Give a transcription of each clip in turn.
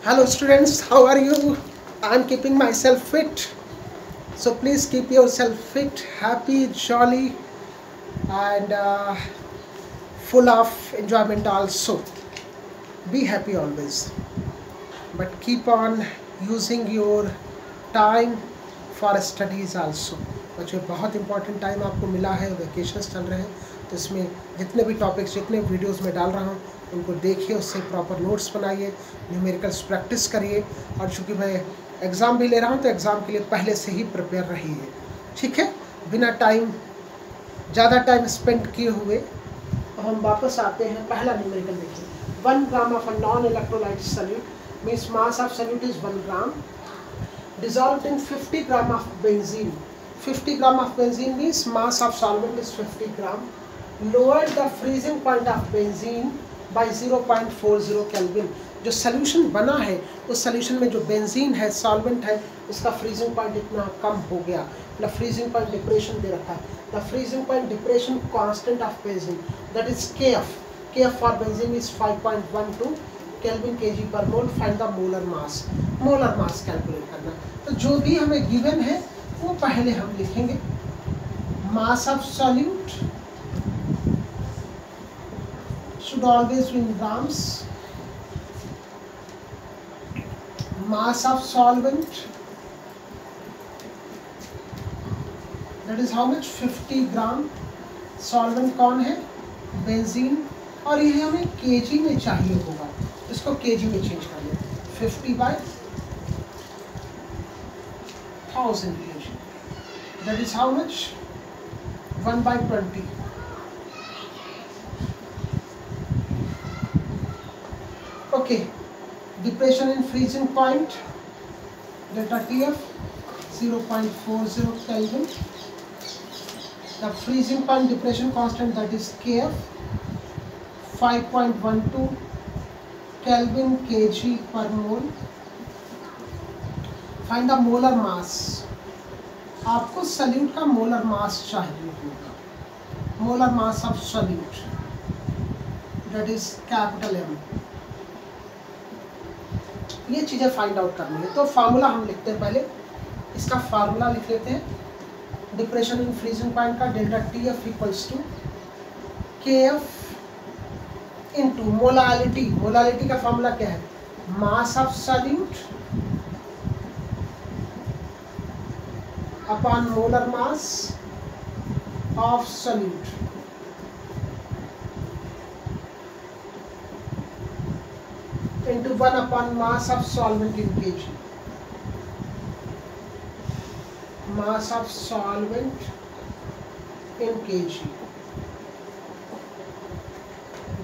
Hello students, how are you? I am keeping myself fit. So please keep yourself fit, happy, jolly and full of enjoyment also. Be happy always. But keep on using your time for studies also. बच्चों बहुत important time आपको मिला है, vacations चल रहे हैं, तो इसमें जितने भी टॉपिक्स जितने वीडियोस में डाल रहा हूँ उनको देखिए, उससे प्रॉपर नोट्स बनाइए, न्यूमेरिकल्स प्रैक्टिस करिए। और चूँकि मैं एग्ज़ाम भी ले रहा हूँ तो एग्ज़ाम के लिए पहले से ही प्रिपेयर रहिए, ठीक है। बिना ज़्यादा टाइम स्पेंड किए हुए हम वापस आते हैं। पहला न्यूमेरिकल देखिए, 1 gram of a non electrolyte solute means mass of solute is 1 gram dissolved in 50 gram of benzene. 50 gram of benzene means mass of solvent is 50 gram. Lowered the freezing point of benzene by 0.40 Kelvin. जो solution बना है उस solution में जो benzene है, solvent है, उसका freezing point इतना कम हो गया, मतलब फ्रीजिंग पॉइंट डिप्रेशन दे रखा है। The freezing point depression constant of benzene that is KF for benzene is 5.12 kelvin kg पर mole. Find the molar mass calculate करना। तो जो भी हमें गिवन है वो पहले हम लिखेंगे। मास of solute should always be in grams. Mass of solvent that is how much, 50 gram. Solvent कौन है? बेंजीन। और ये हमें केजी में चाहिए होगा, इसको केजी में चेंज कर लें। 50/1000 kg, that is how much? 1/20. Okay, depression in freezing point, delta TF 0.40 Kelvin. The freezing point depression constant, that is KF 5.12 Kelvin kg per mole. Find the molar mass. आपको solute का molar mass चाहिए होगा। Molar mass of solute that is capital M। ये चीज़ें find out करनी है, तो formula हम लिखते हैं। पहले इसका फार्मूला लिख लेते हैं। डिप्रेशन इन फ्रीजिंग पॉइंट का delta TF equals to KF into molality. Molality का फार्मूला क्या है? Mass of solute upon molar mass of solute. Into 1 upon mass of solvent in KG. Mass of solvent in KG.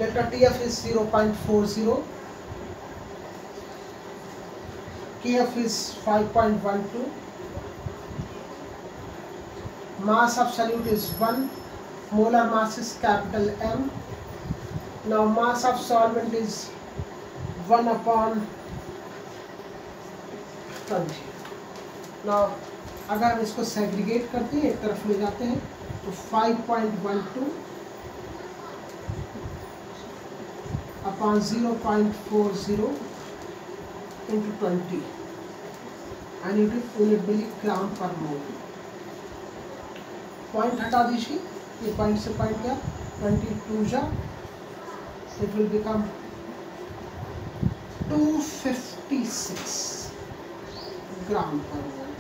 Delta TF is 0.40, KF is 5.12, mass of solute is 1, molar mass is capital M. Now mass of solvent is 1 upon 20. Now अगर हम इसको segregate करते हैं, एक तरफ ले जाते हैं, तो 5.12 upon 0.40 into 20 and unit will be ग्राम पर मोल। पॉइंट हटा दीजिए, ये पॉइंट से पॉइंट गया, 22 जा, it will become 256 ग्राम पर मोल।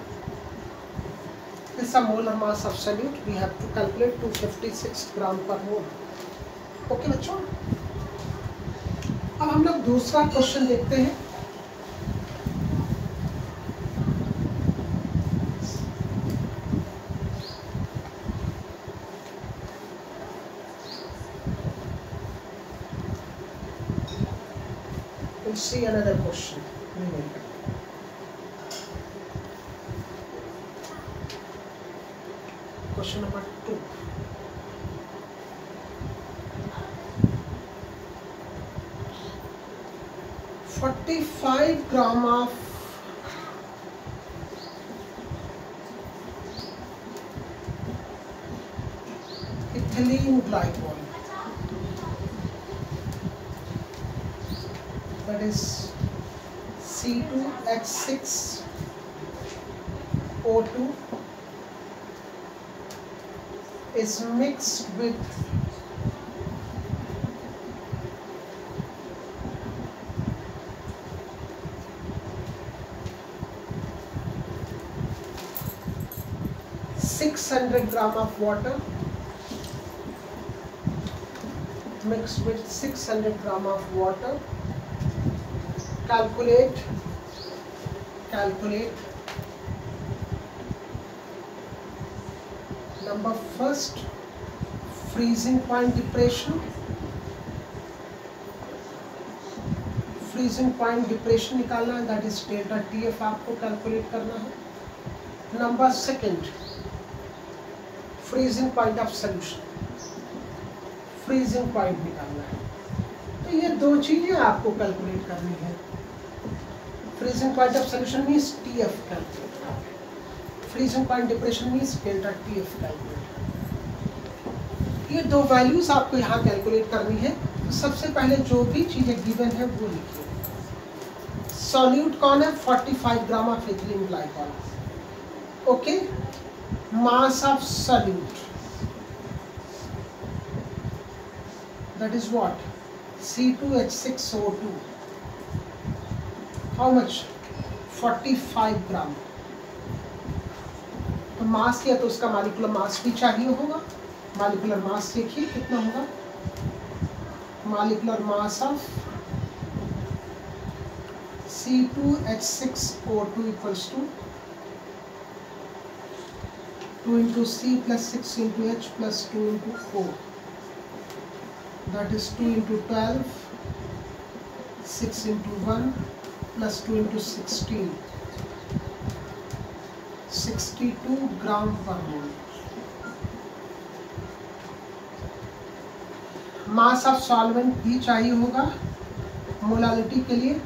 This is a molar mass of solute. We have to calculate 256 ग्राम पर मोल। ओके बच्चों, अब हम लोग दूसरा क्वेश्चन देखते हैं। We'll see another question. Question number 2. $45 grams of ethylene glycol, that is C2H6O2 is mixed with 600 gram of water, mixed with 600 gram of water. Calculate number first, freezing point depression. Freezing point depression निकालना है, that is delta TF आपको calculate करना है. Number second, freezing point of solution, freezing point निकालना है. तो ये दो चीजें आपको कैलकुलेट करनी है. Freezing point of solution means TF calculate, freezing point depression means delta TF calculate. ये दो वैल्यूज आपको यहाँ कैलकुलेट करनी है. तो सबसे पहले जो भी चीजें गिवन है वो लिखिए. सॉल्यूट कौन है? 45 gram of ethylene glycol. Okay, mass of solute that is what? C2H6O2. How much? 45 ग्राम. तो मास लिया तो उसका मॉलिक्यूलर मास भी चाहिए होगा. मॉलिक्यूलर मास देखिए कितना होगा. Molecular mass of C2H6O2 equals to 2 into C plus 6 into H plus 2 into 4. That is 2 into 12, 6 into 1 plus 2 into 16. 62 gram per mole. Mass of solvent भी चाहिए होगा मोलालिटी के लिए,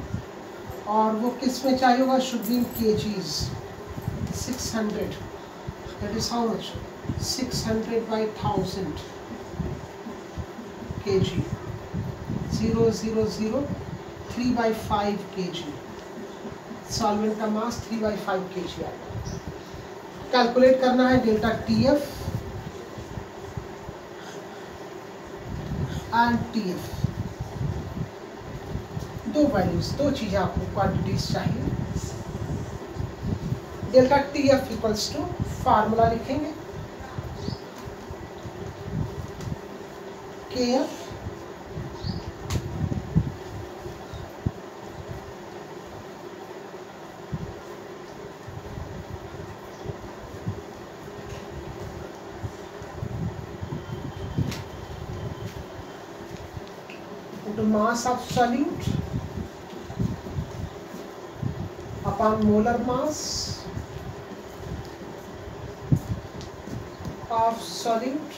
और वो किस में चाहिए होगा? Should be in kgs. 600, that is how much? 600 by 1000 kg. 000 3 by 5 kg. Solvent का मास 3 by 5 kg आएगा. कैलकुलेट करना है डेल्टा TF एंड TF. दो वैल्यूज, दो चीजें आपको क्वांटिटीज चाहिए. Delta TF equals to, formula लिखेंगे KF into mass of solute upon molar mass of solute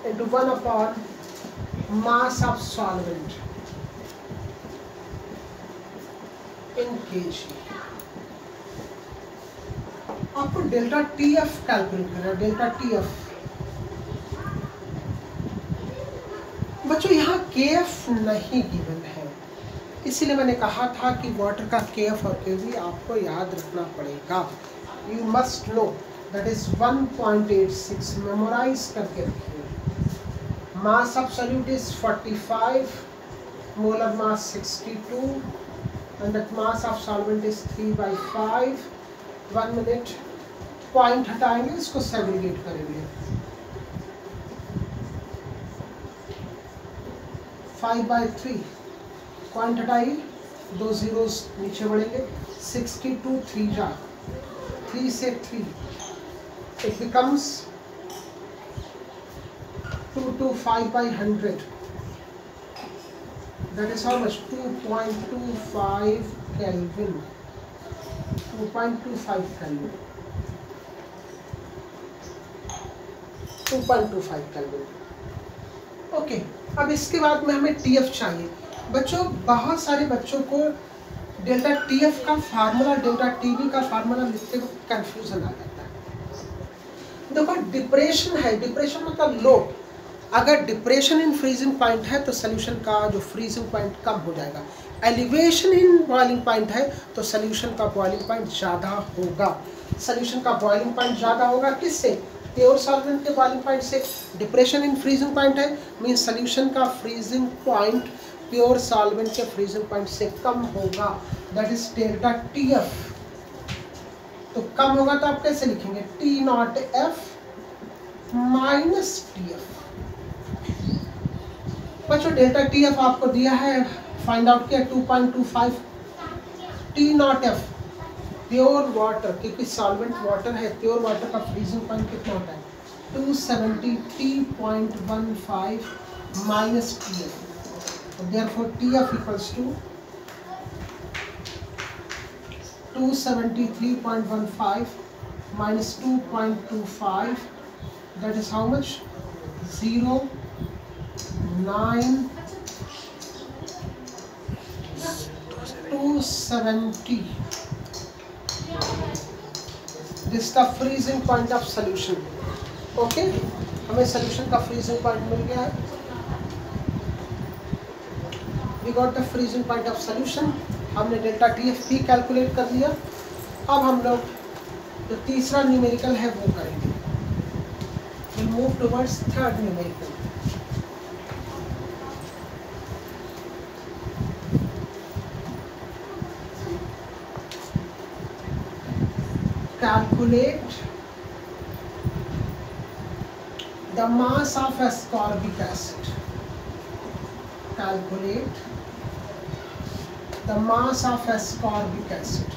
into 1 upon mass of solvent in kg. आपको डेल्टा TF कैलकुलेट करना है. Delta TF बच्चों यहाँ KF नहीं गिवन है, इसीलिए मैंने कहा था कि वाटर का KF और KV आपको याद रखना पड़ेगा. You must know that is 1.86. Memorise करके रखिए. Mass of solute is 45, molar mass 62 and that mass of solvent is 3 by 5. 1 minute, point हटाएंगे, इसको सेग्रीगेट करेंगे. 5 by 3, पॉइंट हटाइए, 2 zeros नीचे बढ़ेंगे. 62 3 जा, 3 से 3, it becomes 225 by 100. That is how much? 2.25 Kelvin. 2.25 Kelvin. 2.25 Kelvin. Okay, अब इसके बाद में हमें TF चाहिए. बच्चों, बहुत सारे बच्चों को डेल्टा TF का फार्मूला, डेल्टा TB का फार्मूला लिखते वक्त कंफ्यूजन आ जाता है. देखो, डिप्रेशन है, डिप्रेशन मतलब लो, अगर डिप्रेशन इन फ्रीजिंग पॉइंट है तो सोल्यूशन का जो फ्रीजिंग पॉइंट कम हो जाएगा, एलिवेशन इन बॉइलिंग पॉइंट है तो सोल्यूशन का बॉइलिंग पॉइंट ज़्यादा होगा। सोल्यूशन का बॉइलिंग पॉइंट ज़्यादा होगा किससे? प्योर सॉल्वेंट के बॉइलिंग पॉइंट से। डिप्रेशन इन फ्रीजिंग पॉइंट है मीन्स सोल्यूशन का फ्रीजिंग पॉइंट प्योर सॉल्वेंट के फ्रीजिंग पॉइंट से कम होगा, that is delta T F. तो कम होगा तो आप कैसे लिखेंगे? T not F minus T F. बच्चों डेल्टा टी एफ आपको दिया है, फाइंड आउट किया 2.25। T not F pure water, क्योंकि सॉल्वेंट वाटर है, प्योर वाटर का फ्रीजिंग पॉइंट कितना होता है? 270T.15 minus T F. Therefore TF equals to 273.15 minus 2.25, that is how much? 0.9270. This is the freezing point of solution. Okay, हमें solution का freezing point मिल गया है। We got the freezing point of solution. हमने delta T F भी calculate कर लिया। अब हम लोग जो तीसरा न्यूमेरिकल है वो करेंगे। We'll move towards third numerical. Calculate the mass of ascorbic acid. Calculate the mass of ascorbic acid.